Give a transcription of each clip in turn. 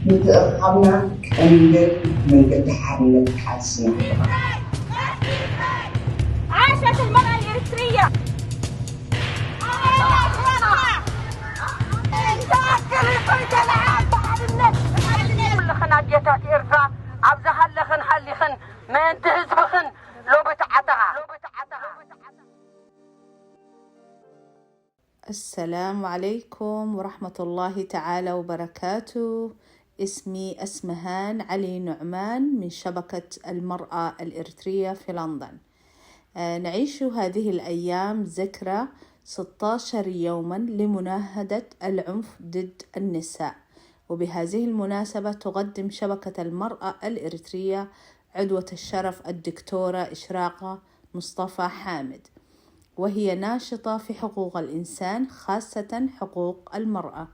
ምትእኻብና ቀንድን መንገዲ ሓርነት ሓሲና عاشت المرأة الإريترية. كل خناجيتات إرثا عبزها لخن حلخن ما انتهزبخن لو بتعتها. السلام عليكم ورحمة الله تعالى وبركاته. اسمي أسمهان علي نعمان من شبكة المرأة الإريترية في لندن. نعيش هذه الأيام ذكرى 16 يوما لمناهضة العنف ضد النساء، وبهذه المناسبة تقدم شبكة المرأة الإريترية عضوة الشرف الدكتورة إشراقة مصطفى حامد، وهي ناشطة في حقوق الإنسان خاصة حقوق المرأة،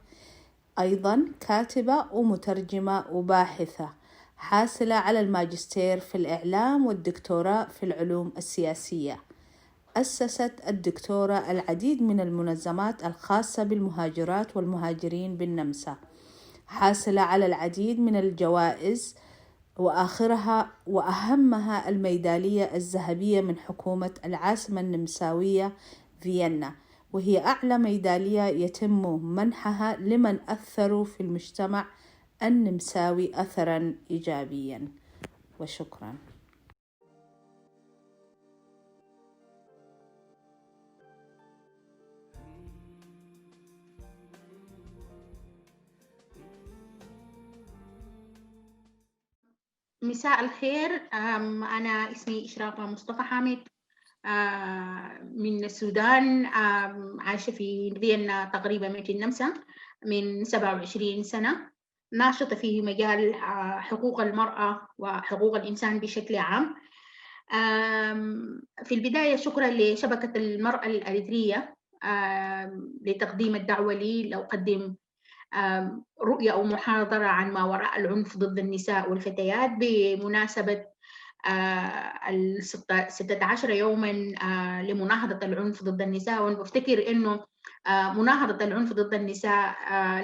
أيضا كاتبة ومترجمة وباحثة، حاصلة على الماجستير في الإعلام والدكتوراه في العلوم السياسية. أسست الدكتورة العديد من المنظمات الخاصة بالمهاجرات والمهاجرين بالنمسا، حاصلة على العديد من الجوائز وآخرها وأهمها الميدالية الذهبية من حكومة العاصمة النمساوية فيينا، وهي أعلى ميدالية يتم منحها لمن أثروا في المجتمع النمساوي أثرا إيجابيا. وشكرا. مساء الخير. أنا اسمي إشراقة مصطفى حامد من السودان، عايشة في فيينا تقريبا في النمسا من 27 سنة، ناشطة في مجال حقوق المرأة وحقوق الإنسان بشكل عام. في البداية شكرا لشبكة المرأة الأريترية لتقديم الدعوة لي لأقدم رؤية أو محاضرة عن ما وراء العنف ضد النساء والفتيات بمناسبة 16 يوما لمناهضة العنف ضد النساء. وأنا بفتكر إنه مناهضة العنف ضد النساء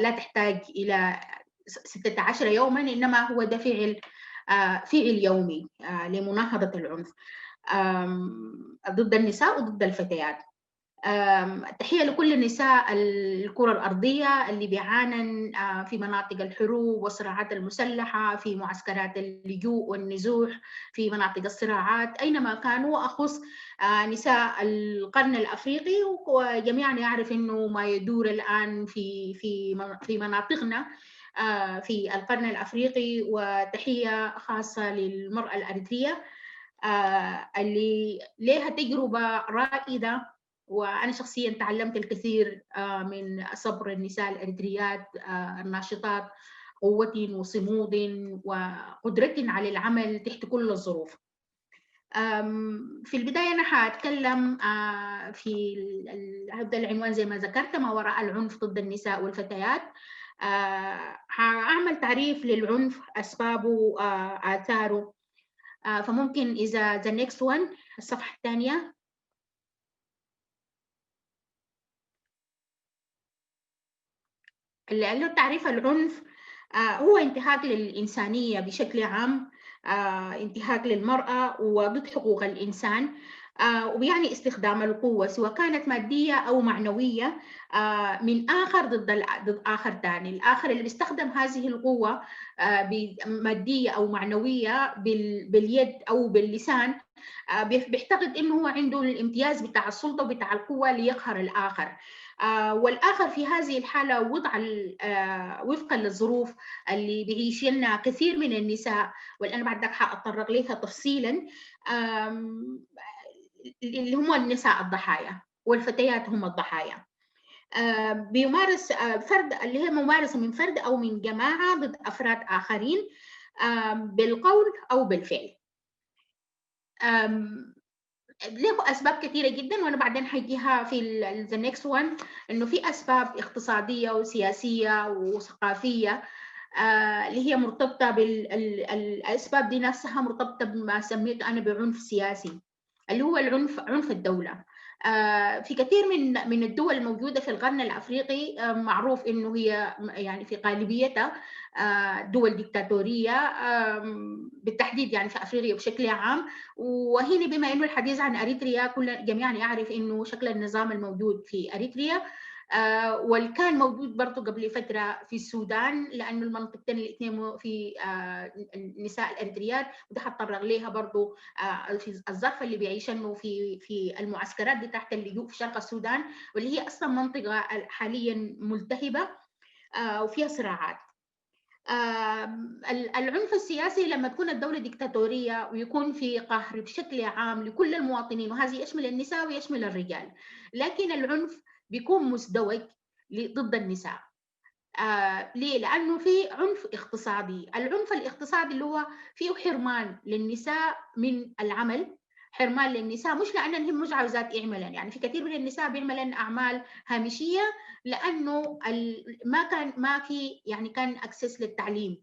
لا تحتاج إلى 16 يوما، إنما هو ده فعل يومي لمناهضة العنف ضد النساء وضد الفتيات. تحية لكل نساء الكرة الأرضية اللي بيعانن في مناطق الحروب والصراعات المسلحة، في معسكرات اللجوء والنزوح، في مناطق الصراعات، أينما كانوا. أخص نساء القرن الأفريقي، وجميعا يعرف أنه ما يدور الآن في مناطقنا في القرن الأفريقي. وتحية خاصة للمرأة الأريترية اللي لها تجربة رائدة، وأنا شخصياً تعلمت الكثير من صبر النساء الأريتريات الناشطات، قوة وصمود وقدرة على العمل تحت كل الظروف. في البداية أنا حأتكلم في هذا العنوان زي ما ذكرت، ما وراء العنف ضد النساء والفتيات. هعمل تعريف للعنف، أسبابه، آثاره. فممكن إذا the next one الصفحة الثانية. لأنه تعريف العنف هو انتهاك للإنسانية بشكل عام، انتهاك للمرأة وضد حقوق الإنسان، وبيعني استخدام القوة سواء كانت مادية أو معنوية من آخر ضد آخر تاني. الآخر اللي بيستخدم هذه القوة مادية أو معنوية باليد أو باللسان بيعتقد إنه هو عنده الامتياز بتاع السلطة وبتاع القوة ليقهر الآخر. والآخر في هذه الحالة وفقا للظروف اللي بيعيشنا كثير من النساء، والأنا بعد ذلك حأتطرق لها تفصيلا، اللي هم النساء الضحايا والفتيات هم الضحايا. بيمارس فرد، اللي هي ممارسة من فرد أو من جماعة ضد أفراد آخرين بالقول أو بالفعل. له أسباب كثيرة جدا، وأنا بعدين حيجيها في the next one، إنه في أسباب اقتصادية وسياسية وثقافية اللي هي مرتبطة بالأسباب دي نفسها مرتبطة بما سميت أنا بعنف سياسي، اللي هو عنف الدولة. في كثير من الدول الموجودة في القرن الأفريقي معروف إنه هي يعني في غالبيتها دول ديكتاتورية، بالتحديد يعني في أفريقيا بشكل عام. وهنا بما إنه الحديث عن أريتريا جميعا يعرف إنه شكل النظام الموجود في أريتريا، والكان موجود برضه قبل فترة في السودان، لأنه المنطقتين الاثنين في النساء الأريتريات، وده حتطرق ليها برضه في الظرف اللي بيعيشنه في المعسكرات دي تحت اللجوء في شرق السودان، واللي هي أصلا منطقة حاليا ملتهبة وفيها صراعات. العنف السياسي لما تكون الدولة ديكتاتورية ويكون في قهر بشكل عام لكل المواطنين، وهذا يشمل النساء ويشمل الرجال، لكن العنف بيكون مزدوج ضد النساء. ليه؟ لأنه في عنف اقتصادي. العنف الاقتصادي اللي هو فيه حرمان للنساء من العمل، حرمان للنساء مش لأنهم مش عاوزات يعملن، يعني في كثير من النساء بيعملن أعمال هامشية لأنه ما في يعني كان أكسس للتعليم.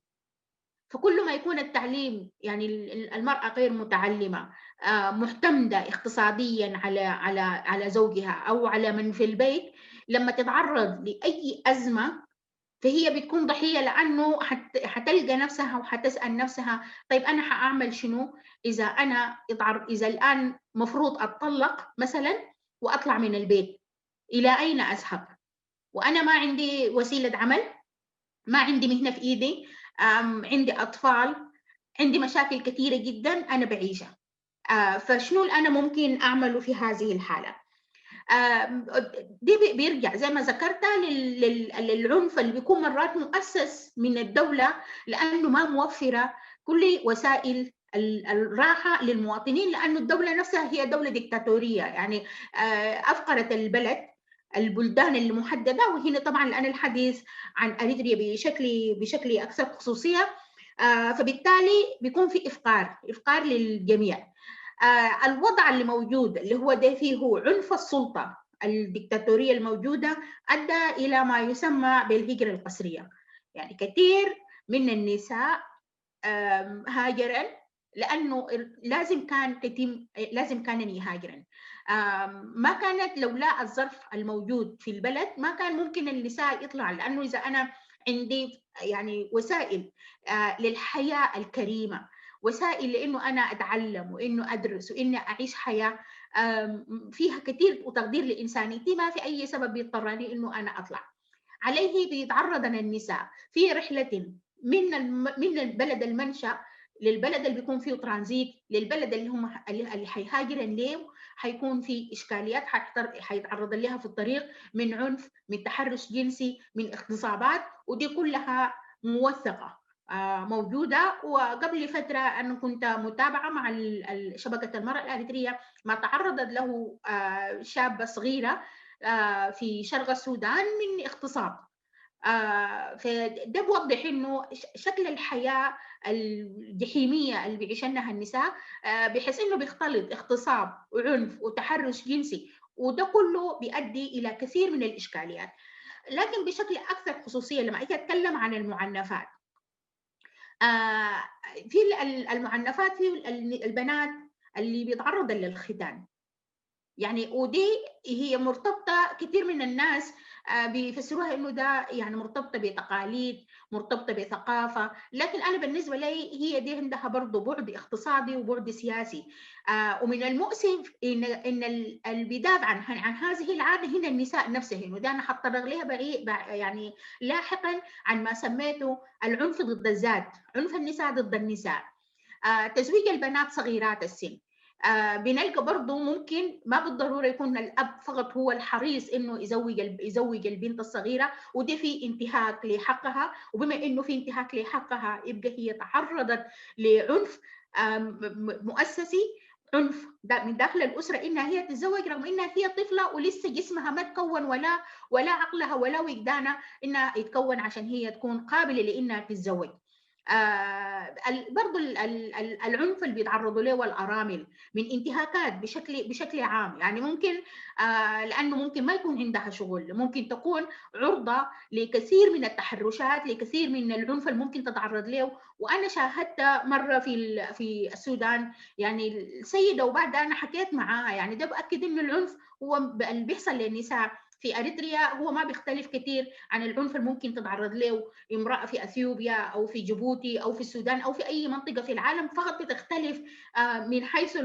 فكل ما يكون التعليم يعني المرأة غير متعلمة، معتمدة اقتصاديا على زوجها أو على من في البيت، لما تتعرض لأي أزمة فهي بتكون ضحية، لأنه حتلقى نفسها وحتسأل نفسها طيب أنا حأعمل شنو إذا الآن مفروض أتطلق مثلا وأطلع من البيت، إلى أين أذهب؟ وأنا ما عندي وسيلة عمل، ما عندي مهنة في إيدي، عندي أطفال، عندي مشاكل كثيرة جدا أنا بعيشها. فشنو اللي أنا ممكن أعمله في هذه الحالة؟ دي بيرجع زي ما ذكرت للعنف اللي بيكون مرات مؤسس من الدولة، لأنه ما موفرة كل وسائل الراحة للمواطنين، لأنه الدولة نفسها هي دولة ديكتاتورية، يعني أفقرت البلدان المحددة. وهنا طبعا الآن الحديث عن أريتريا بشكل أكثر خصوصية، فبالتالي بيكون في إفقار للجميع. الوضع اللي موجود اللي هو ده فيه عنف السلطة الدكتاتورية الموجودة أدى إلى ما يسمى بالهجرة القسرية. يعني كثير من النساء هاجرن لأنه لازم كان يهاجرن. ما كانت لولا الظرف الموجود في البلد ما كان ممكن النساء يطلع، لأنه إذا أنا عندي يعني وسائل للحياة الكريمة، وسائل لانه انا اتعلم وانه ادرس واني اعيش حياه فيها كثير وتقدير لانسانيتي، ما في اي سبب يضطرني انه انا اطلع. عليه بيتعرضن النساء في رحله من البلد المنشا للبلد اللي بيكون فيه ترانزيت، للبلد اللي حيهاجرن ليه، حيكون في اشكاليات حيتعرض لها في الطريق، من عنف، من تحرش جنسي، من اغتصابات، ودي كلها موثقه موجودة. وقبل فترة أنا كنت متابعة مع شبكة المرأة الأريترية ما تعرضت له شابة صغيرة في شرق السودان من اغتصاب. فده بوضح إنه شكل الحياة الجحيمية اللي بيعيشنها النساء، بحيث إنه بيختلط اغتصاب وعنف وتحرش جنسي، وده كله بيؤدي إلى كثير من الإشكاليات. لكن بشكل أكثر خصوصية لما أجي أتكلم عن المعنفات، في المعنفات في البنات اللي بيتعرضن للختان، يعني ودي هي مرتبطة، كثير من الناس بيفسروها انه ده يعني مرتبطة بتقاليد، مرتبطة بثقافة، لكن انا بالنسبة لي هي دي عندها برضه بعد اقتصادي وبعد سياسي. ومن المؤسف ان اللي بيدافع عن هذه العادة هنا النساء نفسهن، وده انا حتطرق لها يعني لاحقا عن ما سميته العنف ضد الذات، عنف النساء ضد النساء. تزويج البنات صغيرات السن، بنلقى برضه ممكن ما بالضروره يكون الاب فقط هو الحريص انه يزوج البنت الصغيره، ودي في انتهاك لحقها، وبما انه في انتهاك لحقها يبقى هي تعرضت لعنف مؤسسي، عنف من داخل الاسره انها هي تتزوج رغم انها هي طفله ولسه جسمها ما تكون ولا عقلها ولا وجدانها انها يتكون عشان هي تكون قابله لانها تتزوج. برضو العنف اللي بيتعرضوا له الارامل من انتهاكات بشكل عام، يعني ممكن لانه ممكن ما يكون عندها شغل، ممكن تكون عرضه لكثير من التحرشات، لكثير من العنف اللي ممكن تتعرض له. وانا شاهدت مره في السودان، يعني السيده وبعد انا حكيت معاها، يعني ده باكد انه العنف هو اللي بيحصل للنساء في اريتريا هو ما بيختلف كثير عن العنف اللي ممكن تتعرض له امراه في اثيوبيا او في جيبوتي او في السودان او في اي منطقه في العالم، فقط بتختلف من حيث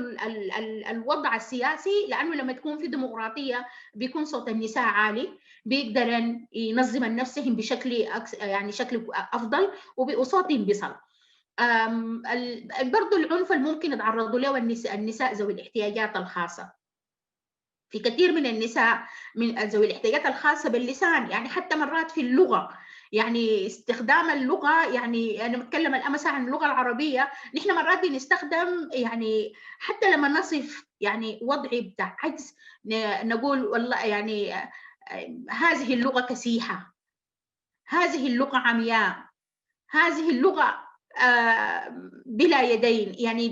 الوضع السياسي، لانه لما تكون في ديمقراطيه بيكون صوت النساء عالي، بيقدرن ينظم نفسهم بشكل يعني شكل افضل وصوتهم بيصل. برضو العنف اللي ممكن يتعرضوا له النساء ذوي الاحتياجات الخاصه، في كثير من النساء من ذوي الاحتياجات الخاصه باللسان، يعني حتى مرات في اللغه، يعني استخدام اللغه، يعني انا بتكلم الان مثلا عن اللغه العربيه، نحن مرات بنستخدم يعني حتى لما نصف يعني وضع بتاع عجز نقول والله يعني هذه اللغه كسيحه، هذه اللغه عمياء، هذه اللغه بلا يدين، يعني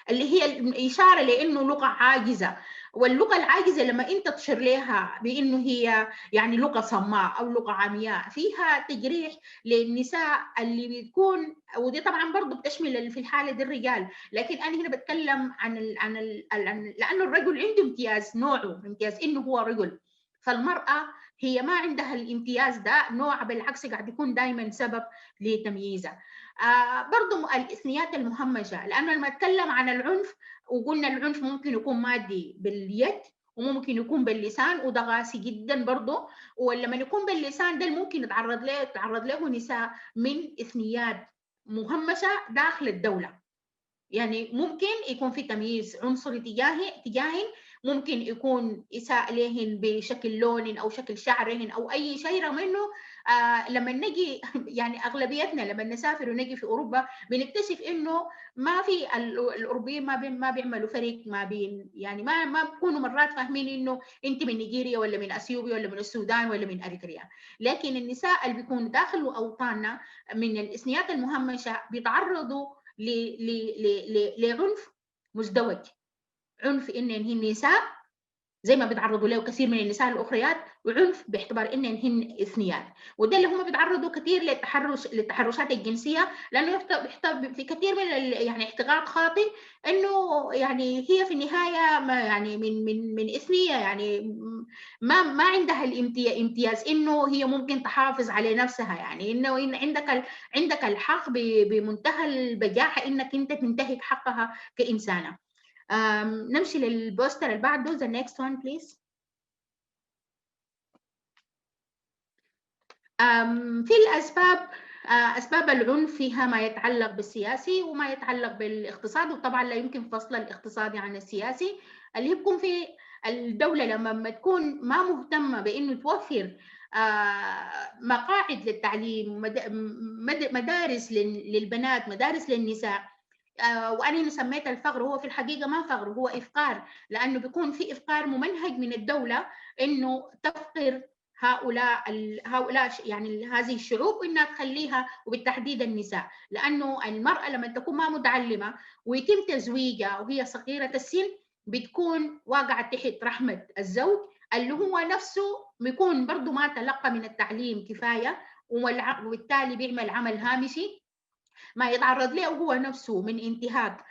اللي هي الإشارة لأنه لغة عاجزة. واللغة العاجزة لما أنت تشير لها بأنه هي يعني لغة صماء أو لغة عمياء فيها تجريح للنساء اللي بتكون، ودي طبعا برضو بتشمل في الحالة دي الرجال، لكن أنا هنا بتكلم عن لأنه الرجل عنده امتياز، نوعه امتياز إنه هو رجل، فالمرأة هي ما عندها الامتياز ده، نوع بالعكس قاعد يكون دائما سبب لتمييزها. برضو الإثنيات المهمشة، لأنه لما نتكلم عن العنف وقلنا العنف ممكن يكون مادي باليد وممكن يكون باللسان، وده قاسي جدا برضو. ولما يكون باللسان ده ممكن يتعرض له نساء من إثنيات مهمشة داخل الدولة، يعني ممكن يكون في تمييز عنصري تجاههن، ممكن يكون إساءة لهن بشكل لون أو شكل شعرهن أو أي شيء، رغم إنه لما نجي يعني أغلبيتنا لما نسافر ونجي في أوروبا بنكتشف إنه ما في الأوروبيين ما بيعملوا فرق ما بين، يعني ما بيكونوا مرات فاهمين إنه أنت من نيجيريا ولا من أثيوبيا ولا من السودان ولا من أريتريا. لكن النساء اللي بيكونوا داخل أوطاننا من الإثنيات المهمشة بيتعرضوا لعنف مزدوج، عنف إنهن النساء زي ما بيتعرضوا له كثير من النساء الاخريات، وعنف باعتبار انهن اثنيات. وده اللي هم بيتعرضوا كثير للتحرشات الجنسيه، لانه يحتوي في كثير من يعني اعتقاد خاطئ انه يعني هي في النهايه ما يعني من اثنيه، يعني ما عندها الامتياز انه هي ممكن تحافظ على نفسها، يعني انه إن عندك الحق بمنتهى البجاحه انك انت تنتهك حقها كانسانه. نمشي للبوستر اللي بعده. the next one please. في الأسباب، أسباب العنف فيها ما يتعلق بالسياسي وما يتعلق بالاقتصاد، وطبعا لا يمكن فصل الاقتصادي عن السياسي. اللي يكون في الدولة لما تكون ما مهتمة بأنه توفر مقاعد للتعليم، مدارس للبنات، مدارس للنساء، وانا سميت الفقر، هو في الحقيقه ما فقر، هو افقار، لانه بيكون في افقار ممنهج من الدوله انه تفقر هؤلاء يعني هذه الشعوب، وانها تخليها وبالتحديد النساء، لانه المراه لما تكون ما متعلمه ويتم تزويجها وهي صغيره السن بتكون واقعه تحت رحمه الزوج اللي هو نفسه بيكون برضه ما تلقى من التعليم كفايه، وبالتالي بيعمل عمل هامشي ما يتعرض له هو نفسه من انتهاك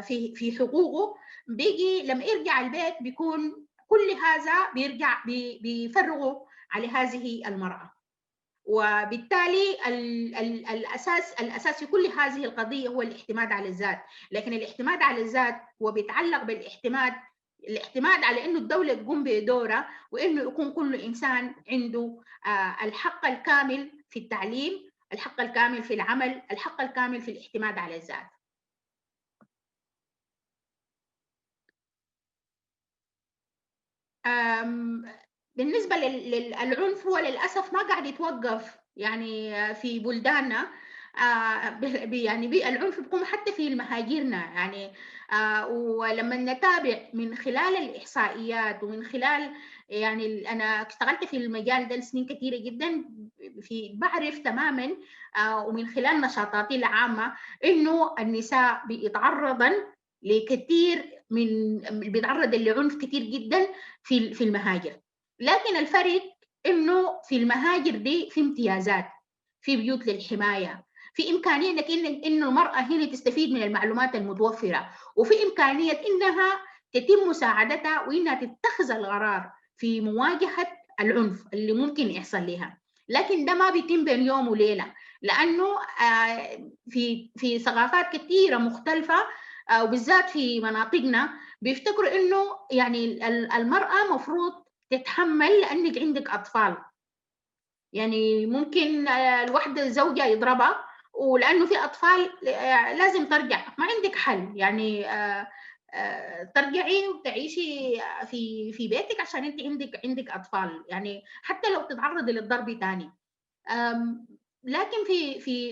في حقوقه. بيجي لما يرجع البيت بيكون كل هذا بيرجع بيفرغوا على هذه المرأة، وبالتالي الأساس في كل هذه القضية هو الاعتماد على الذات. لكن الاعتماد على الذات هو بيتعلق الاعتماد على انه الدوله تقوم بدورها، وانه يكون كل انسان عنده الحق الكامل في التعليم، الحق الكامل في العمل، الحق الكامل في الاعتماد على الذات. بالنسبة للعنف هو للأسف ما قاعد يتوقف يعني في بلداننا، يعني العنف بيكون حتى في مهاجرنا، يعني ولما نتابع من خلال الإحصائيات ومن خلال يعني أنا اشتغلت في المجال ده لسنين كثيرة جدا، بعرف تماما ومن خلال نشاطاتي العامة إنه النساء بيتعرضن لكثير بيتعرض لعنف كثير جدا في المهاجر. لكن الفرق إنه في المهاجر دي في امتيازات، في بيوت للحماية، في إمكانية إنه المرأة هنا تستفيد من المعلومات المتوفرة، وفي إمكانية إنها تتم مساعدتها وإنها تتخذ القرار في مواجهة العنف اللي ممكن يحصل لها. لكن ده ما بيتم بين يوم وليلة، لأنه في ثقافات كثيرة مختلفة وبالذات في مناطقنا بيفتكروا إنه يعني المرأة مفروض تتحمل لأنك عندك أطفال. يعني ممكن الوحدة زوجها يضربها ولأنه في أطفال لازم ترجع، ما عندك حل. يعني ترجعي وتعيشي في بيتك عشان انت عندك اطفال، يعني حتى لو تتعرضي للضرب تاني. لكن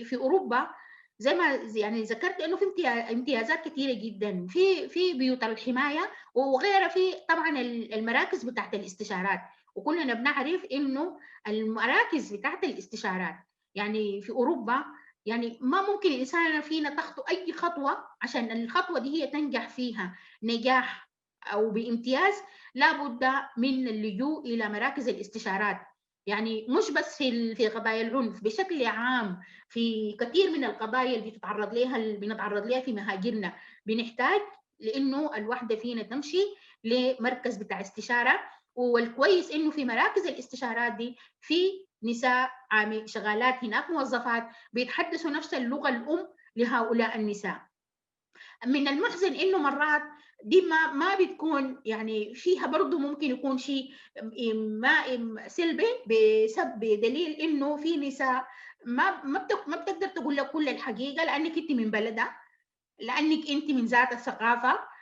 في اوروبا زي ما يعني ذكرت انه في امتيازات كثيره جدا في بيوت الحمايه وغيرها، في طبعا المراكز بتاعت الاستشارات. وكلنا بنعرف انه المراكز بتاعت الاستشارات يعني في اوروبا يعني ما ممكن الإنسان فينا تخطو أي خطوة عشان الخطوة دي هي تنجح فيها نجاح أو بامتياز، لابد من اللجوء إلى مراكز الاستشارات. يعني مش بس في قضايا العنف، بشكل عام في كثير من القضايا اللي بنتعرض لها في مهاجرنا بنحتاج لأنه الوحدة فينا تمشي لمركز بتاع استشارة. والكويس إنه في مراكز الاستشارات دي في نساء شغالات هناك، موظفات بيتحدثوا نفس اللغة الأم لهؤلاء النساء. من المحزن إنه مرات دي ما بتكون يعني فيها برضو ممكن يكون شيء ما سلبي بدليل إنه في نساء ما بتقدر تقول لك كل الحقيقة لأنك أنت من بلدها، لأنك أنت من ذات الثقافة،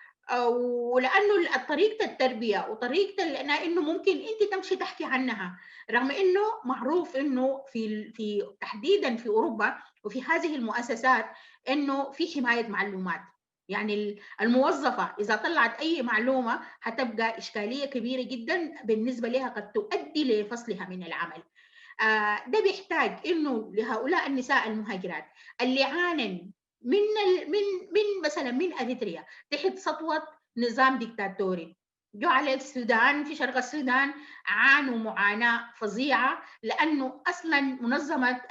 ولانه طريقه التربيه وطريقه انه ممكن انت تمشي تحكي عنها، رغم انه معروف انه في تحديدا في اوروبا وفي هذه المؤسسات انه في حمايه معلومات. يعني الموظفه اذا طلعت اي معلومه هتبقى اشكاليه كبيره جدا بالنسبه لها، قد تؤدي لفصلها من العمل. ده بيحتاج انه لهؤلاء النساء المهاجرات اللي عانن من مثلا من اريتريا تحت سطوه نظام ديكتاتوري، جو على السودان، في شرق السودان عانوا معاناه فظيعه لانه اصلا منظمه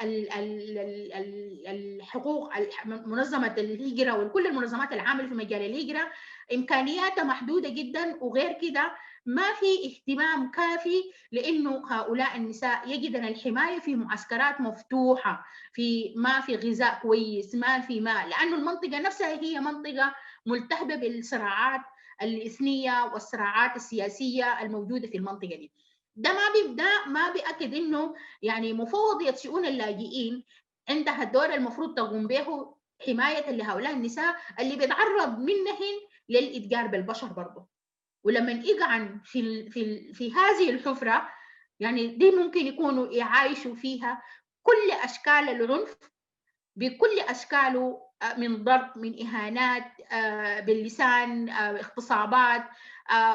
الحقوق، منظمه الهجره وكل المنظمات العامله في مجال الهجره امكانياتها محدوده جدا، وغير كده ما في اهتمام كافي لانه هؤلاء النساء يجدن الحمايه في معسكرات مفتوحه، ما في غذاء كويس، ما في ماء، لانه المنطقه نفسها هي منطقه ملتهبه بالصراعات الاثنيه والصراعات السياسيه الموجوده في المنطقه دي. ده ما بيأكد انه يعني مفوضيه شؤون اللاجئين عندها الدور المفروض تقوم به حمايه لهؤلاء النساء اللي بيتعرض منهن للاتجار بالبشر برضه. ولما يقعن في هذه الحفره يعني دي ممكن يكونوا يعايشوا فيها كل اشكال العنف بكل اشكاله، من ضرب، من اهانات باللسان، اغتصابات،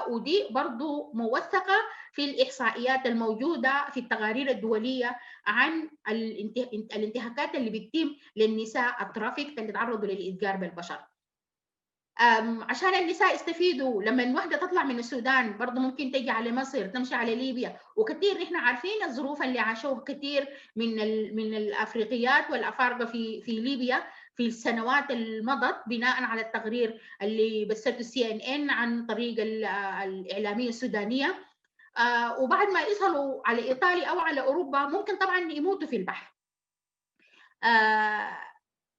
ودي برضو موثقه في الاحصائيات الموجوده في التقارير الدوليه عن الانتهاكات اللي بتتم للنساء الترافيك اللي تعرضوا للاتجار بالبشر. عشان النساء يستفيدوا لما الوحدة تطلع من السودان برضه ممكن تجي على مصر، تمشي على ليبيا، وكثير نحن عارفين الظروف اللي عاشوها كثير من الافريقيات والافارقه في ليبيا في السنوات المضت بناء على التقرير اللي بثته CNN عن طريق الاعلاميه السودانيه. وبعد ما يصلوا على ايطاليا او على اوروبا ممكن طبعا يموتوا في البحر.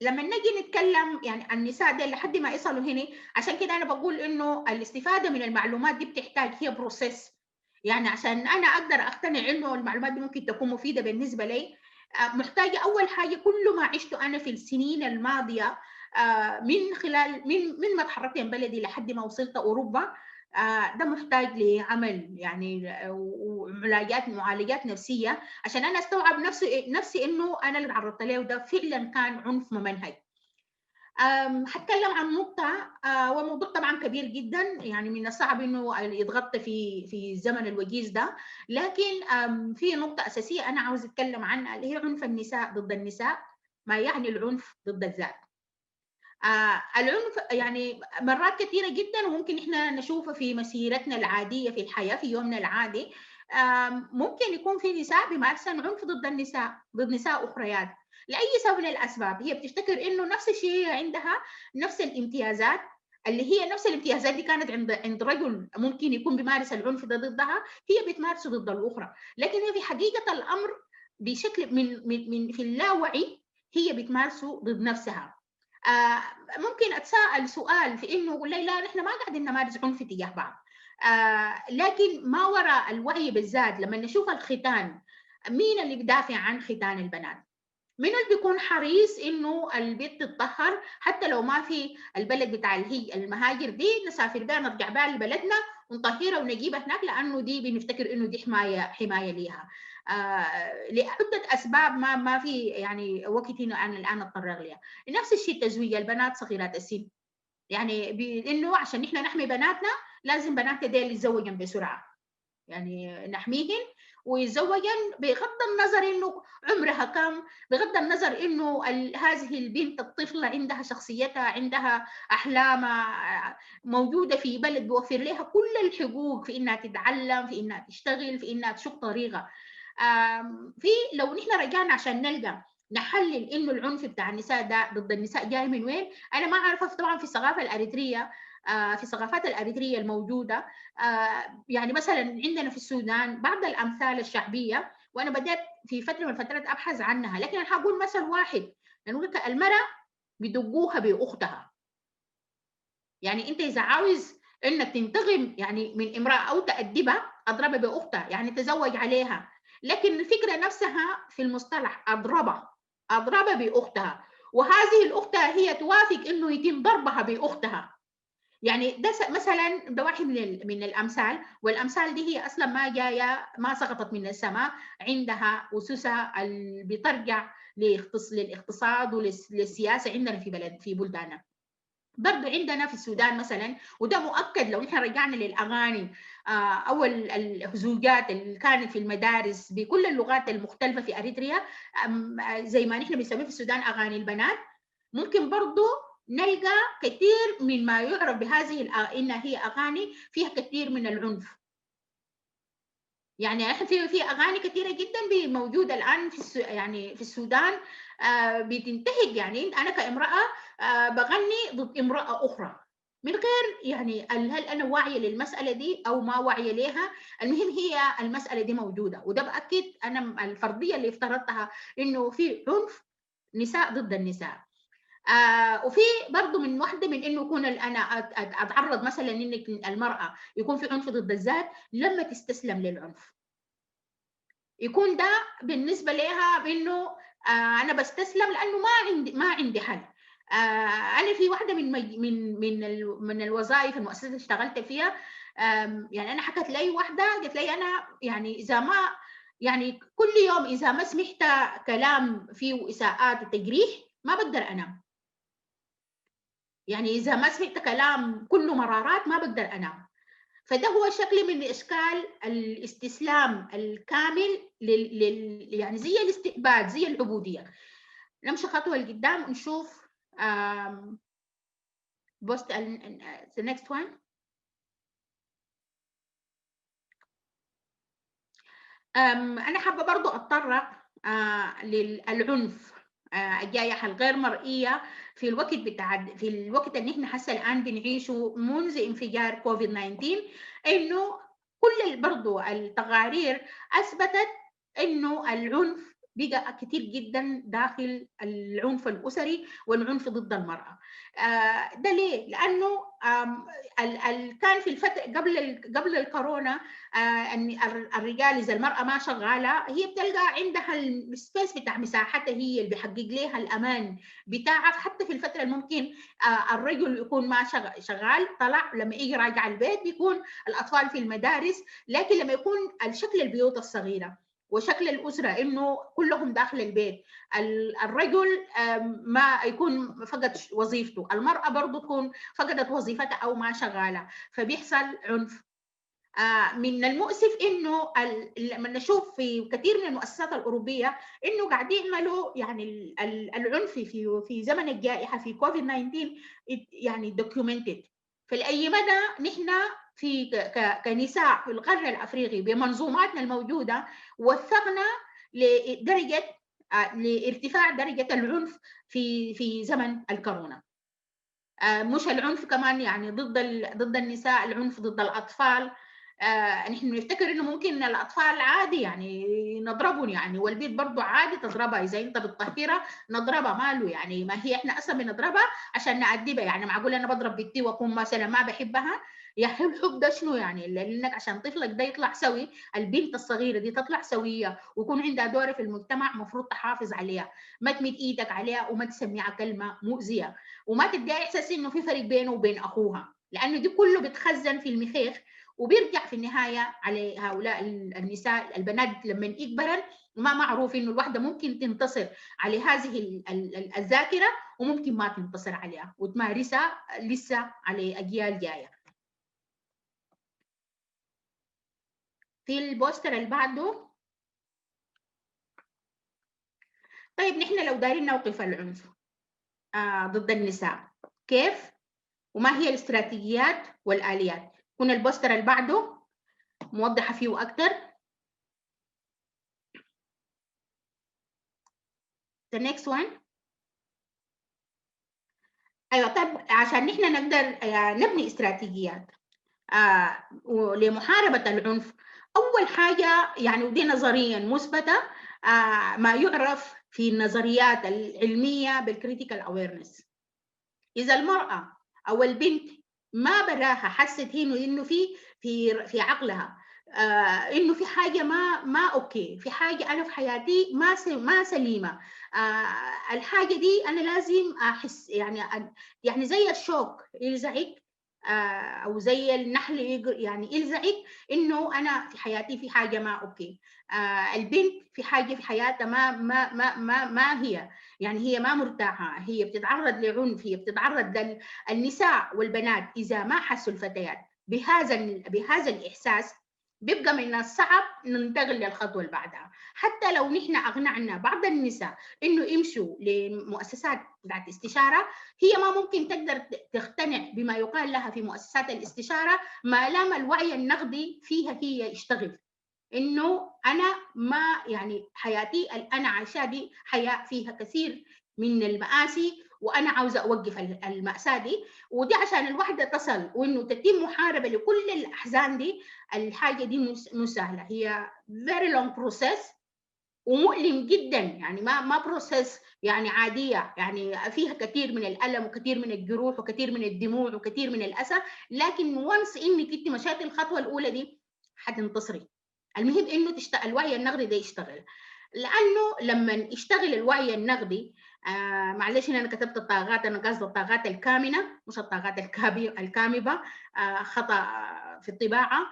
لما نجي نتكلم يعني عن النساء دي لحد ما يصلوا هنا، عشان كده انا بقول انه الاستفاده من المعلومات دي بتحتاج هي بروسيس. يعني عشان انا اقدر اقتنع انه المعلومات دي ممكن تكون مفيده بالنسبه لي، محتاجه اول حاجه كل ما عشته انا في السنين الماضيه من خلال من ما تحركت من بلدي لحد ما وصلت اوروبا، ده محتاج لعمل يعني ومعالجات نفسيه عشان انا استوعب نفسي انه انا اللي تعرضت له ده فعلا كان عنف ممنهج. هتكلم عن نقطة وموضوع طبعا كبير جدا، يعني من الصعب انه يتغطى في الزمن الوجيز ده، لكن في نقطة أساسية أنا عاوز أتكلم عنها اللي هي عنف النساء ضد النساء، ما يعني العنف ضد الذات. العنف يعني مرات كثيرة جدا وممكن احنا نشوفها في مسيرتنا العادية في الحياة في يومنا العادي. ممكن يكون في نساء بيمارسن عنف ضد النساء، ضد نساء أخريات لأي سبب من الأسباب. هي بتفتكر إنه نفس الشيء عندها، نفس الامتيازات اللي هي نفس الامتيازات دي كانت عند رجل ممكن يكون بيمارس العنف ده ضدها، هي بتمارسه ضد الأخرى. لكن هي في حقيقة الأمر بشكل من في اللاوعي هي بتمارسه ضد نفسها. ممكن اتساءل سؤال في انه اقول لا نحن ما قاعدين نمارس عنف تجاه بعض، لكن ما وراء الوعي بالذات لما نشوف الختان، مين اللي بيدافع عن ختان البنات؟ مين اللي بيكون حريص انه البيت تتطهر حتى لو ما في البلد بتاع المهاجر دي نسافر بها نرجع بها لبلدنا ونطهرها ونجيبها هناك، لانه دي بنفتكر انه دي حمايه ليها. لعده اسباب ما في يعني وقت هنا انا الان اتطرق لها. نفس الشيء تزويج البنات صغيرات السن، يعني انه عشان نحن نحمي بناتنا لازم بناتنا ديل يتزوجن بسرعه، يعني نحميهن ويتزوجن بغض النظر انه عمرها كم، بغض النظر انه هذه البنت الطفله عندها شخصيتها، عندها احلامها، موجوده في بلد بيوفر لها كل الحقوق في انها تتعلم، في انها تشتغل، في انها تشوف طريقه. في لو نحن رجعنا عشان نلقى نحلل انه العنف بتاع النساء ده ضد النساء جاي من وين، انا ما اعرفه طبعا في الثقافه الاريتريه، في الثقافات الاريتريه الموجوده. يعني مثلا عندنا في السودان بعض الامثال الشعبيه، وانا بدات في فتره من الفترات ابحث عنها، لكن انا هقول مثل واحد، نقول لك المراه بدقوها باختها. يعني انت اذا عاوز انك تنتقم يعني من امراه او تأدبها، اضربها باختها يعني تزوج عليها، لكن الفكره نفسها في المصطلح اضربها باختها، وهذه الاختها هي توافق انه يتم ضربها باختها. يعني ده مثلا ده واحد من الامثال، والامثال دي هي اصلا ما جايه، ما سقطت من السماء، عندها اسسها اللي بترجع للاقتصاد وللسياسه عندنا في بلداننا. برضه عندنا في السودان مثلا، وده مؤكد لو نحن رجعنا للاغاني او الهزوجات اللي كانت في المدارس بكل اللغات المختلفه في اريتريا، زي ما نحن بنسميه في السودان اغاني البنات، ممكن برضه نلقى كثير من ما يعرف بهذه انها هي اغاني فيها كثير من العنف. يعني احنا في اغاني كثيره جدا موجوده الان يعني في السودان بتنتهج، يعني انا كامراه بغني ضد امراه اخرى من غير يعني هل انا واعيه للمساله دي او ما واعيه لها، المهم هي المساله دي موجوده، وده باكد انا الفرضيه اللي افترضتها انه في عنف نساء ضد النساء. وفي برضه من واحده من انه يكون انا اتعرض مثلا انك المراه يكون في عنف ضد الذات لما تستسلم للعنف، يكون ده بالنسبه لها بانه انا بستسلم لانه ما عندي حل. انا في واحده من الوظائف المؤسسه اللي اشتغلت فيها، يعني انا حكت لي واحده قالت لي انا يعني اذا ما يعني كل يوم اذا ما سمعت كلام فيه اساءات وتجريح ما بقدر انام، يعني اذا ما سمعت كلام كله مرارات ما بقدر انام. فده هو شكل من اشكال الاستسلام الكامل يعني زي الاستئباد، زي العبوديه. نمشي خطوه لقدام ونشوف بوست the next one. انا حابه برضو اتطرق للعنف الجائحه الغير مرئيه في الوقت اللي احنا هسه الان بنعيشه منذ انفجار كوفيد 19، انه كل برضو التقارير اثبتت انه العنف بقى كتير جدا داخل العنف الاسري والعنف ضد المراه. ده ليه؟ لانه كان في الفتره قبل الكورونا الرجال اذا المراه ما شغاله هي بتلقى عندها السبيس بتاع مساحتها هي اللي بيحقق لها الامان بتاعها، حتى في الفتره اللي ممكن الرجل يكون ما شغال طلع لما يجي راجع البيت بيكون الاطفال في المدارس، لكن لما يكون الشكل البيوت الصغيره وشكل الأسرة إنه كلهم داخل البيت. الرجل ما يكون فقد وظيفته، المرأة برضو تكون فقدت وظيفتها أو ما شغالة، فبيحصل عنف. من المؤسف إنه لما نشوف في كثير من المؤسسات الأوروبية إنه قاعدين يعملوا يعني العنف في زمن الجائحة في كوفيد 19 يعني documented. فلأي مدى نحن في كنساء في القرن الأفريقي بمنظوماتنا الموجودة وثقنا لدرجة لارتفاع درجة العنف في زمن الكورونا. مش العنف كمان يعني ضد النساء، العنف ضد الأطفال. نحن نفتكر انه ممكن الاطفال عادي يعني نضربهم يعني، والبيت برضه عادي تضربها، اذا انت بتطهرها نضربها ماله يعني، ما هي احنا اصلا بنضربها عشان نأدبها يعني. معقول انا بضرب بنتي واكون مثلا ما بحبها؟ يا اخي الحب ده شنو يعني؟ لانك عشان طفلك ده يطلع سوي، البنت الصغيره دي تطلع سويه ويكون عندها دور في المجتمع، مفروض تحافظ عليها، ما تمد ايدك عليها وما تسميها كلمه مؤذيه، وما تديها احساس انه في فرق بينه وبين اخوها، لانه دي كله بتخزن في المخيخ وبيرجع في النهايه على هؤلاء النساء البنات لما يكبرن وما معروف انه الواحده ممكن تنتصر على هذه الذاكره وممكن ما تنتصر عليها وتمارسها لسه على اجيال جايه. في البوستر اللي بعده، طيب نحن لو دايرين نوقف العنف ضد النساء كيف وما هي الاستراتيجيات والآليات؟ هنا البوستر اللي بعده موضحة فيه أكتر. The next one. أيوة، طيب عشان نحن نقدر نبني استراتيجيات لمحاربة العنف، أول حاجة يعني ودي نظريا مثبتة ما يعرف في النظريات العلمية بالكريتيكال أويرنس. إذا المرأة أو البنت ما براها حست إنه في عقلها انه في حاجه ما اوكي، في حاجه انا في حياتي ما سليمه، الحاجه دي انا لازم احس يعني زي الشوك يلزعك او زي النحل يعني يلزعك انه انا في حياتي في حاجه ما اوكي. البنت في حاجه في حياتها ما هي يعني هي ما مرتاحه، هي بتتعرض لعنف، هي بتتعرض النساء والبنات اذا ما حسوا الفتيات بهذا الاحساس بيبقى من الصعب ننتقل للخطوه اللي بعدها. حتى لو نحن اقنعنا بعض النساء انه يمشوا لمؤسسات بتاعت استشاره، هي ما ممكن تقدر تقتنع بما يقال لها في مؤسسات الاستشاره ما دام الوعي النقدي فيها هي يشتغل، انه انا ما يعني حياتي انا عايشاه دي حياه فيها كثير من المآسي وانا عاوزه اوقف المأساة دي. ودي عشان الوحده تصل وانه تتم محاربه لكل الاحزان دي، الحاجه دي مش سهله، هي very long process ومؤلم جدا يعني ما بروسيس يعني عاديه، يعني فيها كثير من الالم وكثير من الجروح وكثير من الدموع وكثير من الاسى، لكن وانس انك انت مشيتي الخطوه الاولى دي حتنتصري. المهم انه الوعي النقدي ده يشتغل، لانه لما يشتغل الوعي النقدي معلش انا كتبت الطاقات، انا قصدي الطاقات الكامنه مش الطاقات الكامبه، خطا في الطباعه.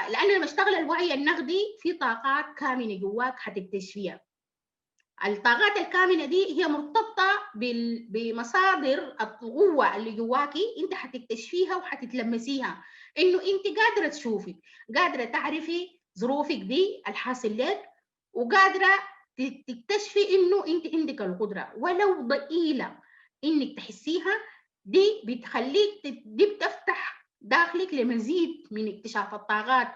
لان لما اشتغل الوعي النقدي في طاقات كامنه جواك حتكتشفيها. الطاقات الكامنه دي هي مرتبطه بمصادر القوه اللي جواكي، انت حتكتشفيها وحتتلمسيها، انه انت قادره تشوفي، قادره تعرفي ظروفك دي الحاصل لك، وقادره تكتشفي انه انت عندك القدره ولو ضئيله انك تحسيها. دي بتخليك دي بتفتح داخلك لمزيد من اكتشاف الطاقات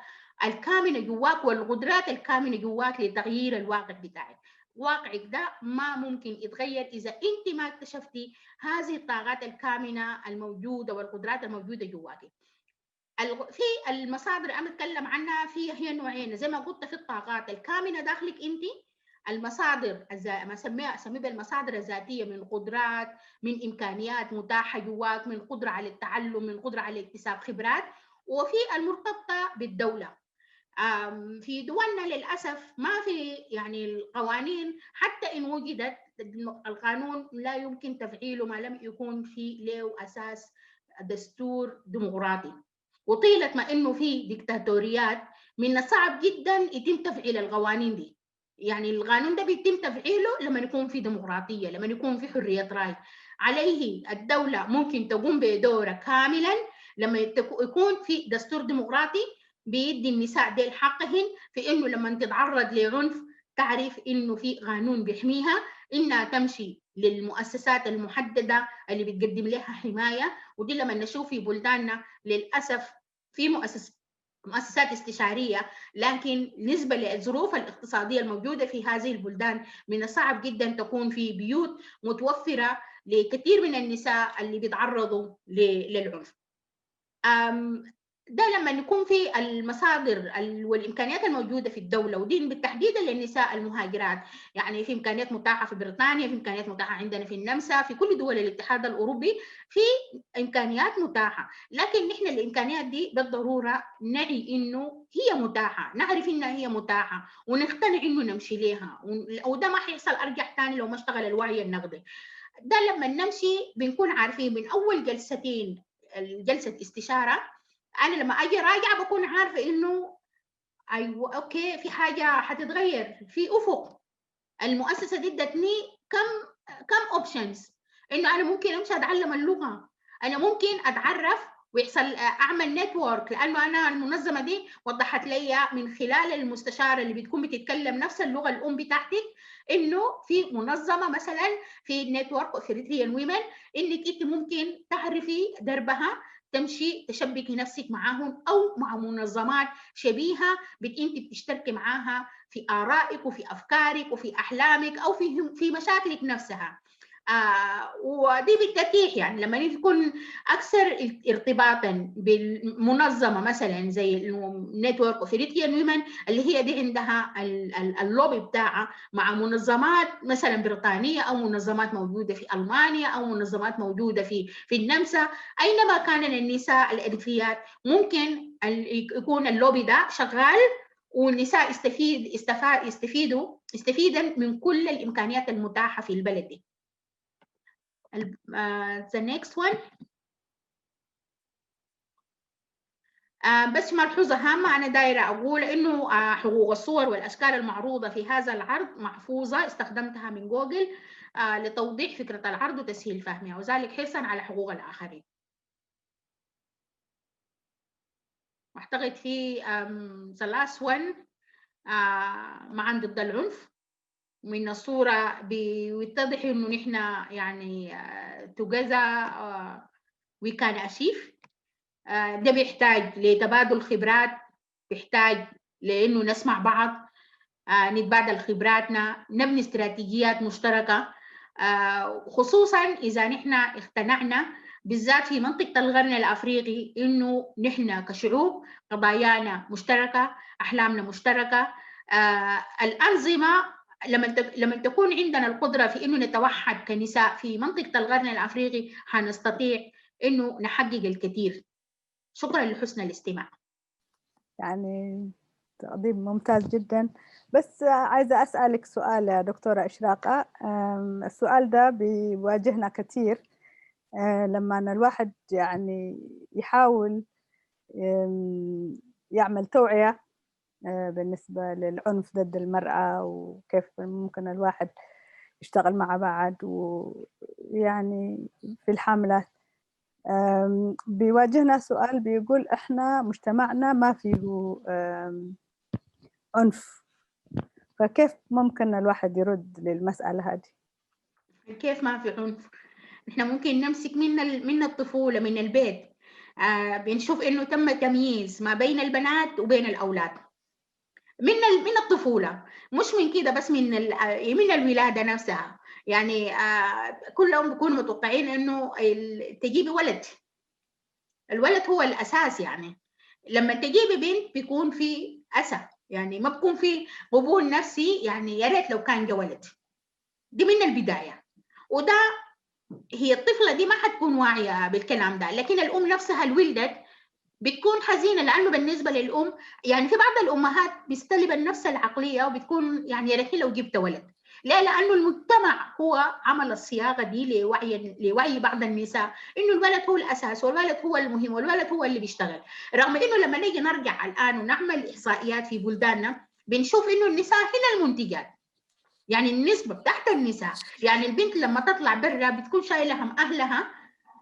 الكامنه جواك والقدرات الكامنه جواك لتغيير الواقع بتاعك. واقعك ده ما ممكن يتغير اذا انت ما اكتشفتي هذه الطاقات الكامنه الموجوده والقدرات الموجوده جواك. في المصادر انا اتكلم عنها هي نوعين زي ما قلت، في الطاقات الكامنه داخلك انت، المصادر ما اسميها بالمصادر الذاتيه من قدرات، من امكانيات متاحه جواك، من قدره على التعلم، من قدره على اكتساب خبرات، وفي المرتبطه بالدوله. في دولنا للأسف ما في يعني القوانين، حتى إن وجدت القانون لا يمكن تفعيله ما لم يكون في له أساس دستور ديمقراطي. وطيلة ما إنه في ديكتاتوريات من الصعب جدا يتم تفعيل القوانين دي. يعني القانون ده بيتم تفعيله لما يكون في ديمقراطية، لما يكون في حرية رأي. عليه الدولة ممكن تقوم بدورها كاملا لما يكون في دستور ديمقراطي بيدي النساء ديل حقهن في انه لما تتعرض لعنف تعرف انه في قانون بيحميها، انها تمشي للمؤسسات المحدده اللي بتقدم لها حمايه. ودي لما نشوف في بلداننا للاسف في مؤسسات استشاريه، لكن نسبه للظروف الاقتصاديه الموجوده في هذه البلدان من الصعب جدا تكون في بيوت متوفره لكثير من النساء اللي بيتعرضوا للعنف. ده لما يكون في المصادر والامكانيات الموجوده في الدوله، ودي بالتحديد للنساء المهاجرات. يعني في امكانيات متاحه في بريطانيا، في امكانيات متاحه عندنا في النمسا، في كل دول الاتحاد الاوروبي في امكانيات متاحه. لكن نحن الامكانيات دي بالضروره نعي انه هي متاحه، نعرف انها هي متاحه ونقتنع انه نمشي لها، وده ما حيحصل ارجع ثاني لو ما اشتغل الوعي النقدي. ده لما نمشي بنكون عارفين من اول جلستين، جلسه استشاره، انا لما اجي راجعه بكون عارفه انه ايوه اوكي في حاجه حتتغير، في افق. المؤسسه دي ادتني كم اوبشنز، انه انا ممكن امشي اتعلم اللغه، انا ممكن اتعرف ويحصل اعمل نتورك، لانه انا المنظمه دي وضحت لي من خلال المستشاره اللي بتكون بتتكلم نفس اللغه الام بتاعتك انه في منظمه مثلا في نتورك افريقيان ويمن انك انت ممكن تعرفي دربها تمشي تشبكي نفسك معاهم او مع منظمات شبيهه انت بتشتركي معاها في ارائك وفي افكارك وفي احلامك او في مشاكلك نفسها. ودي بالترتيح يعني لما نكون اكثر ارتباطا بالمنظمه مثلا زي النتورك افريقيان ويمن اللي هي دي عندها اللوبي بتاعها مع منظمات مثلا بريطانيه او منظمات موجوده في المانيا او منظمات موجوده في النمسا، اينما كان النساء الاريتريات ممكن يكون اللوبي ده شغال والنساء يستفيدوا من كل الامكانيات المتاحه في البلد دي. the next one. بس ملحوظة هامة أنا دايرة أقول إنه حقوق الصور والأشكال المعروضة في هذا العرض محفوظة، استخدمتها من جوجل لتوضيح فكرة العرض وتسهيل فهمها، وذلك حرصا على حقوق الآخرين. أعتقد في the last one معا ضد العنف. من الصورة بيتضح إنه نحن يعني together we can achieve. ده بيحتاج لتبادل خبرات، بيحتاج لأنه نسمع بعض، نتبادل خبراتنا، نبني استراتيجيات مشتركة، خصوصا إذا نحن اقتنعنا بالذات في منطقة القرن الأفريقي إنه نحن كشعوب قضايانا مشتركة، أحلامنا مشتركة. الأنظمة لما تكون عندنا القدرة في إنه نتوحد كنساء في منطقة القرن الأفريقي حنستطيع إنه نحقق الكثير. شكرا لحسن الاستماع. يعني تقديم ممتاز جدا. بس عايزة أسألك سؤال يا دكتورة إشراقة. السؤال ده بيواجهنا كثير لما الواحد يعني يحاول يعمل توعية بالنسبة للعنف ضد المرأة وكيف ممكن الواحد يشتغل مع بعض، ويعني في الحملات بيواجهنا سؤال بيقول إحنا مجتمعنا ما فيه عنف، فكيف ممكن الواحد يرد للمسألة هذه؟ كيف ما في عنف؟ إحنا ممكن نمسك من الطفولة من البيت، بنشوف إنه تم تمييز ما بين البنات وبين الأولاد من الطفولة، مش من كده بس من الولادة نفسها. يعني كلهم بيكونوا متوقعين إنه تجيبي ولد، الولد هو الأساس. يعني لما تجيبي بنت بيكون في أسى، يعني ما بيكون في قبول نفسي، يعني يا ريت لو كان جا ولد. دي من البداية، وده هي الطفلة دي ما حتكون واعية بالكلام ده، لكن الأم نفسها الولدت بتكون حزينة، لأنه بالنسبة للأم يعني في بعض الأمهات بيستلب نفس العقلية وبتكون يعني يا ريت لو جبت ولد. ليه؟ لأنه المجتمع هو عمل الصياغة دي لوعي بعض النساء إنه الولد هو الأساس، والولد هو المهم، والولد هو اللي بيشتغل. رغم إنه لما نيجي نرجع الآن ونعمل إحصائيات في بلداننا بنشوف إنه النساء هنا المنتجات. يعني النسبة بتاعت النساء، يعني البنت لما تطلع برا بتكون شايلة هم أهلها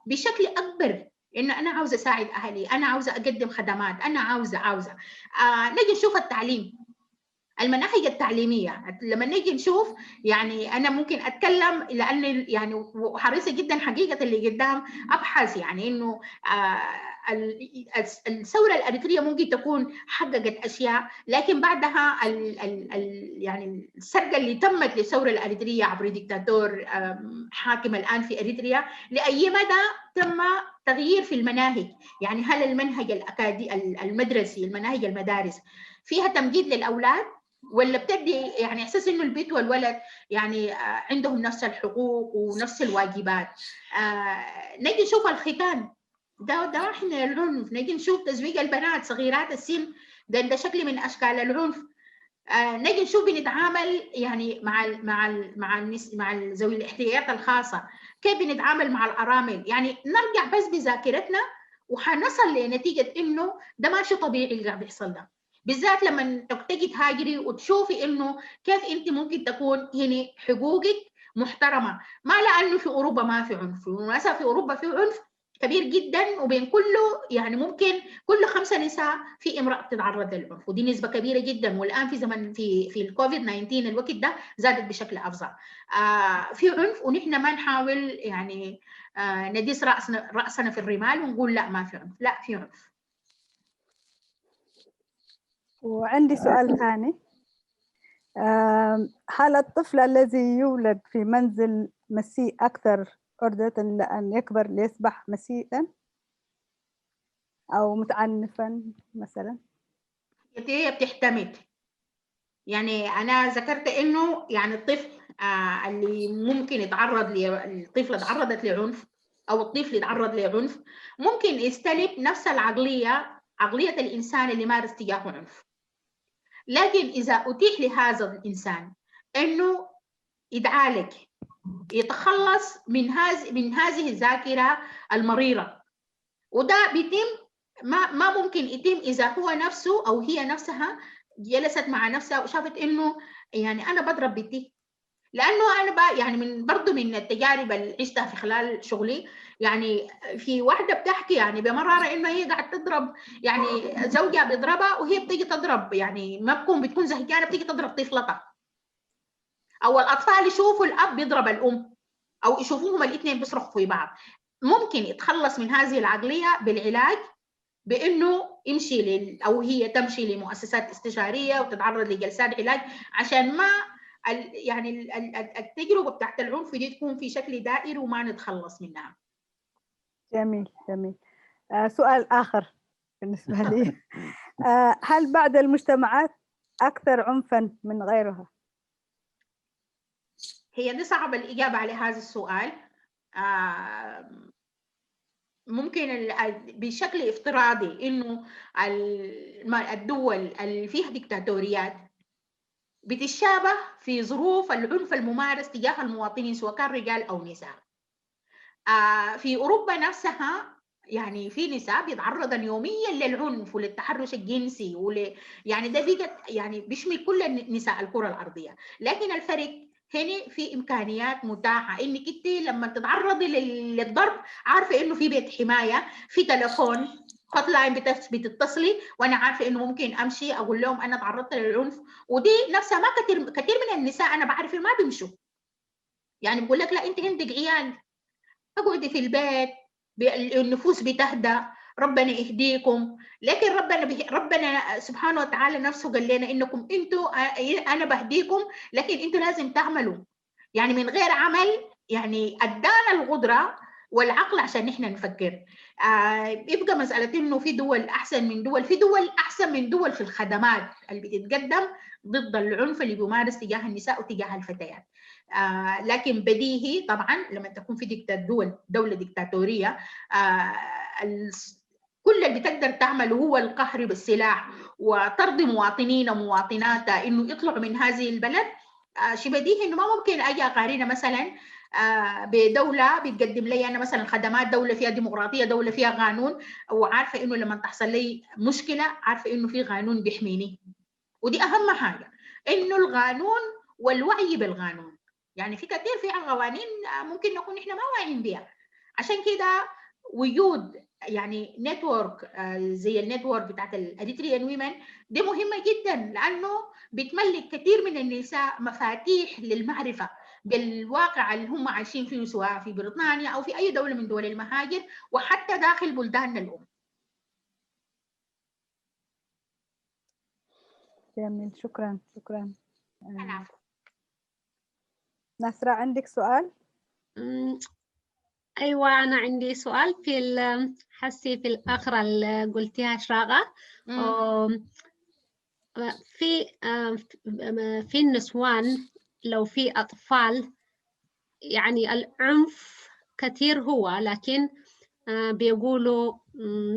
بشكل أكبر، إنه أنا عاوزة أساعد أهلي، أنا عاوزة أقدم خدمات، أنا عاوزة. نجي نشوف التعليم، المناهج التعليمية لما نيجي نشوف، يعني أنا ممكن أتكلم لأن يعني وحريصة جدا حقيقة اللي قدام أبحث، يعني إنه الثورة الأريترية ممكن تكون حققت أشياء، لكن بعدها يعني السرقة اللي تمت للثورة الأريترية عبر دكتاتور حاكم الآن في أريتريا، لأي مدى تم تغيير في المناهج؟ يعني هل المنهج المدرسي، المناهج المدارس فيها تمجيد للأولاد، ولا بتدي يعني احساس انه البنت والولد يعني عندهم نفس الحقوق ونفس الواجبات؟ نجي نشوف الختان، ده احنا العنف. نجي نشوف تزويج البنات صغيرات السن، ده شكل من اشكال العنف. نجي نشوف بنتعامل يعني مع ذوي الاحتياجات الخاصه، كيف بنتعامل مع الارامل. يعني نرجع بس بذاكرتنا وحنصل لنتيجه انه ده ماشي طبيعي اللي قاعد بيحصل ده، بالذات لما تجي تهاجري وتشوفي انه كيف انت ممكن تكون هنا حقوقك محترمه. ما لانه في اوروبا ما في عنف، بالمناسبه في اوروبا في عنف كبير جدا، وبين كله يعني ممكن كل 5 نساء في امراه بتتعرض للعنف، ودي نسبه كبيره جدا. والان في زمن في الكوفيد 19 الوقت ده زادت بشكل افظع. في عنف، ونحن ما نحاول يعني نديس راسنا في الرمال ونقول لا ما في عنف، لا في عنف. وعندي سؤال ثاني، هل الطفل الذي يولد في منزل مسيء أكثر عرضة لأن يكبر ليصبح مسيئا أو متعنفا مثلا؟ هي بتحتمل. يعني أنا ذكرت إنه يعني الطفل اللي ممكن يتعرض الطفلة تعرضت لعنف أو الطفل يتعرض لعنف ممكن يستلب نفس عقلية الإنسان اللي مارس تجاهه عنف. لكن إذا أتيح لهذا الإنسان إنه يتعالج، يتخلص من هذه الذاكرة المريرة، وده بيتم ما ممكن يتم إذا هو نفسه أو هي نفسها جلست مع نفسها وشافت إنه يعني أنا بضرب بنتي. لأنه أنا يعني برضو من التجارب اللي عشتها في خلال شغلي، يعني في واحدة بتحكي يعني بمرارة إنه هي قاعدة تضرب، يعني زوجها بيضربها وهي بتيجي تضرب، يعني ما بتكون زهقانة بتيجي تضرب طفلتها. أو الأطفال يشوفوا الأب بيضرب الأم، أو يشوفوهم الاثنين بيصرخوا في بعض. ممكن يتخلص من هذه العقلية بالعلاج، بانه يمشي او هي تمشي لمؤسسات استشاريه وتتعرض لجلسات علاج، عشان ما يعني التجربه بتاعت العنف دي تكون في شكل دائري وما نتخلص منها. جميل جميل. سؤال آخر بالنسبة لي، هل بعض المجتمعات أكثر عنفا من غيرها؟ هي دي صعبة الإجابة على هذا السؤال. ممكن بشكل افتراضي إنه الدول اللي فيها ديكتاتوريات بتتشابه في ظروف العنف الممارس تجاه المواطنين سواء كان رجال أو نساء. في أوروبا نفسها يعني في نساء بيتعرضن يوميا للعنف وللتحرش الجنسي يعني ده يعني بيشمل كل نساء الكرة الأرضية. لكن الفرق هنا في إمكانيات متاحة إنك أنت لما تتعرضي للضرب عارفة إنه في بيت حماية، في تليفون هوت لاين بتتصلي، وانا عارفه انه ممكن امشي اقول لهم انا تعرضت للعنف. ودي نفسها ما كثير من النساء انا بعرف ما بيمشوا، يعني بقول لك لا انت عندك عيال اقعدي في البيت، النفوس بتهدى، ربنا يهديكم. لكن ربنا سبحانه وتعالى نفسه قال لنا انكم انتوا انا بهديكم، لكن انتوا لازم تعملوا. يعني من غير عمل يعني ادانا القدره والعقل عشان نحن نفكر. يبقى مساله انه في دول احسن من دول، في دول احسن من دول في الخدمات اللي بتتقدم ضد العنف اللي بيمارس تجاه النساء وتجاه الفتيات. لكن بديهي طبعا لما تكون في دولة ديكتاتورية كل اللي بتقدر تعمله هو القهر بالسلاح وطرد مواطنين ومواطناتها انه يطلعوا من هذه البلد. شبه بديهي انه ما ممكن اجي اقارنها مثلا بدوله بتقدم لي انا مثلا خدمات، دوله فيها ديمقراطيه، دوله فيها قانون، وعارفه انه لما تحصل لي مشكله عارفه انه في قانون بيحميني. ودي اهم حاجه، انه القانون والوعي بالقانون. يعني في كثير في قوانين ممكن نكون احنا ما واعيين بها. عشان كده وجود يعني نتورك زي النتورك بتاعت الاريتريان ويمن دي مهمه جدا، لانه بتملك كثير من النساء مفاتيح للمعرفه بالواقع اللي هم عايشين فيه، سواء في بريطانيا او في اي دوله من دول المهاجر، وحتى داخل بلداننا الام. جميل، شكرا شكرا. العفو. نسرة عندك سؤال؟ أيوة، أنا عندي سؤال حسي في الآخرة اللي قلتيها شراغة. في النسوان لو في أطفال، يعني العنف كثير هو، لكن بيقولوا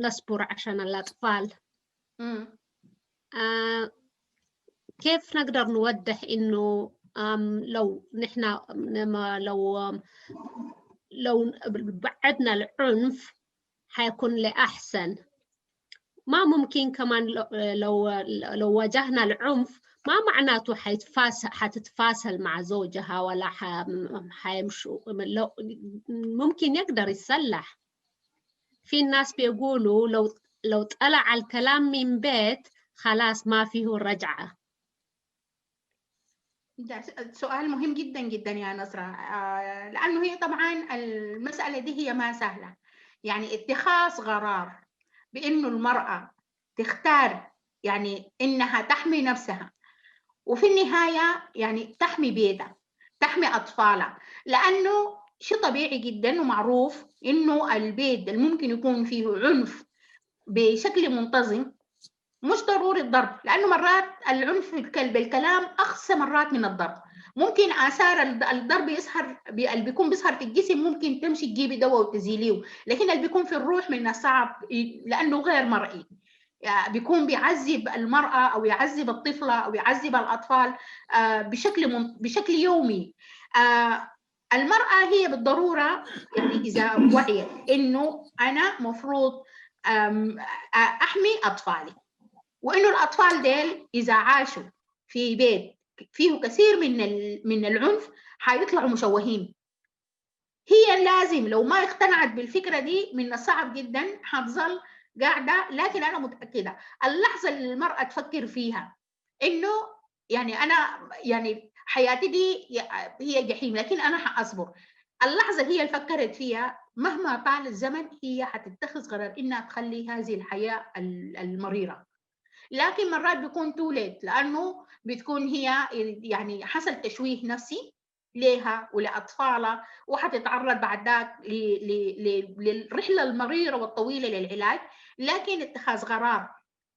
نصبر عشان الأطفال. كيف نقدر نوضح إنه لو نحن لو بعدنا العنف حيكون لأحسن؟ ما ممكن كمان لو واجهنا العنف ما معناته حتتفاصل مع زوجها ولا حيمشوا، ممكن يقدر يتصلح. في الناس بيقولوا لو طلع الكلام من بيت خلاص ما فيه رجعة. ده سؤال مهم جدا جدا يا نصرة، لأنه هي طبعا المسألة دي هي ما سهلة. يعني اتخاذ قرار بأنه المرأة تختار يعني إنها تحمي نفسها، وفي النهاية يعني تحمي بيتها، تحمي أطفالها، لأنه شيء طبيعي جدا ومعروف إنه البيت اللي ممكن يكون فيه عنف بشكل منتظم مش ضروري الضرب، لأنه مرات العنف بالكلام أقصى مرات من الضرب. ممكن آثار الضرب اللي بيكون بيظهر في الجسم ممكن تمشي تجيبي دواء وتزيليه، لكن اللي بيكون في الروح من الصعب لأنه غير مرئي. يعني بيكون بيعذب المرأة أو يعذب الطفلة أو يعذب الأطفال بشكل يومي. المرأة هي بالضرورة يعني إذا وعيت إنه أنا مفروض أحمي أطفالي، وإنه الأطفال ديل إذا عاشوا في بيت فيه كثير من العنف حيطلعوا مشوهين. هي لازم لو ما اقتنعت بالفكرة دي من الصعب جدا حتظل قاعدة. لكن أنا متأكدة اللحظة اللي المرأة تفكر فيها إنه يعني أنا يعني حياتي دي هي جحيم لكن أنا حأصبر، اللحظة هي اللي فكرت فيها مهما طال الزمن هي حتتخذ قرار إنها تخلي هذه الحياة المريرة. لكن مرات بيكون توليت، لأنه بتكون هي يعني حصل تشويه نفسي لها ولأطفالها، وحتتعرض بعد ذاك للرحلة المريرة والطويلة للعلاج. لكن اتخاذ قرار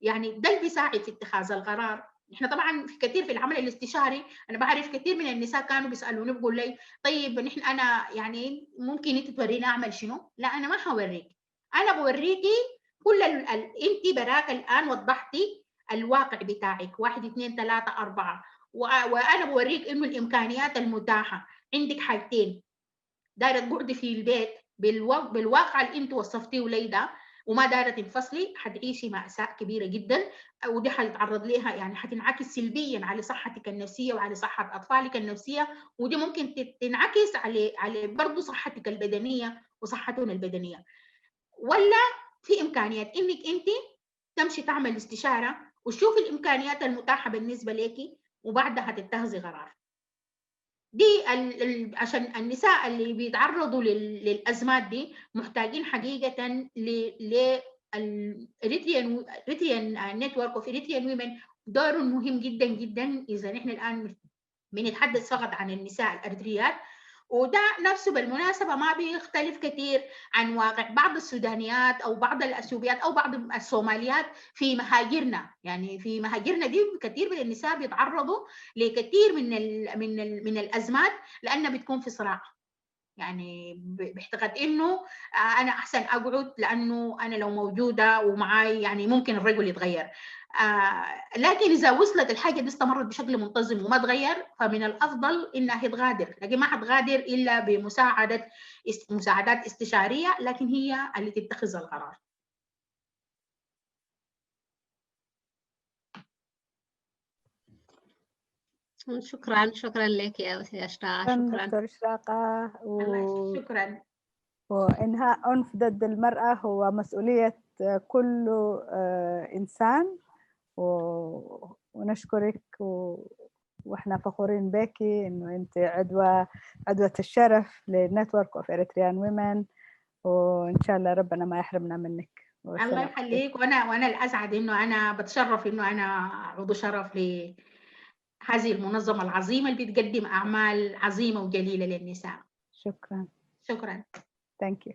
يعني ده اللي بيساعد في اتخاذ القرار. احنا طبعا في كثير في العمل الاستشاري انا بعرف كثير من النساء كانوا بيسالوني بيقول لي طيب نحن انا يعني ممكن انت توريني اعمل شنو؟ لا انا ما حوريك، انا بوريكي كل انت براك الان وضحتي الواقع بتاعك 1 2 3 4، وانا بوريك انه الامكانيات المتاحه عندك حاجتين، دايره تقعدي في البيت بالواقع اللي انت وصفتيه لي ده وما دايره تنفصلي، حتعيشي مأساة كبيره جدا، ودي حتتعرض لها يعني حتنعكس سلبيا على صحتك النفسيه وعلى صحه اطفالك النفسيه، ودي ممكن تنعكس على برضه صحتك البدنيه وصحتهم البدنيه. ولا في امكانيات انك انت تمشي تعمل استشاره وتشوفي الامكانيات المتاحه بالنسبه لك وبعدها تتخذي قرار. دي عشان النساء اللي بيتعرضوا للازمات دي محتاجين حقيقه الاريتريان نتورك اوف اريتريان ويمن دور مهم جدا جدا. اذا نحن الان بنتحدث فقط عن النساء الاريتريات، وده نفسه بالمناسبة ما بيختلف كثير عن واقع بعض السودانيات أو بعض الأثيوبيات أو بعض الصوماليات في مهاجرنا. يعني في مهاجرنا دي كثير من النساء بيتعرضوا لكثير من الأزمات لأنها بتكون في صراع، يعني باعتقاد انه انا احسن اقعد لانه انا لو موجوده ومعاي يعني ممكن الرجل يتغير. لكن إذا وصلت الحاجة دي استمرت بشكل منتظم وما تغير، فمن الأفضل إنها هي تغادر، لكن ما حتغادر إلا مساعدات استشارية، لكن هي اللي تتخذ القرار. شكرا لك يا إشراقة. شكرا دكتور إشراقة. شكرا. وإنهاء عنف ضد المرأة هو مسؤولية كل إنسان، ونشكرك وإحنا فخورين بك إنه أنت عضوة الشرف للنتورك أوف إريتريان ويمن، وإن شاء الله ربنا ما يحرمنا منك. الله يخليك. وأنا الأسعد إنه أنا بتشرف إنه أنا عضو شرف لهذه المنظمة العظيمة اللي بتقدم أعمال عظيمة وجليلة للنساء. شكرا. شكرا. Thank you.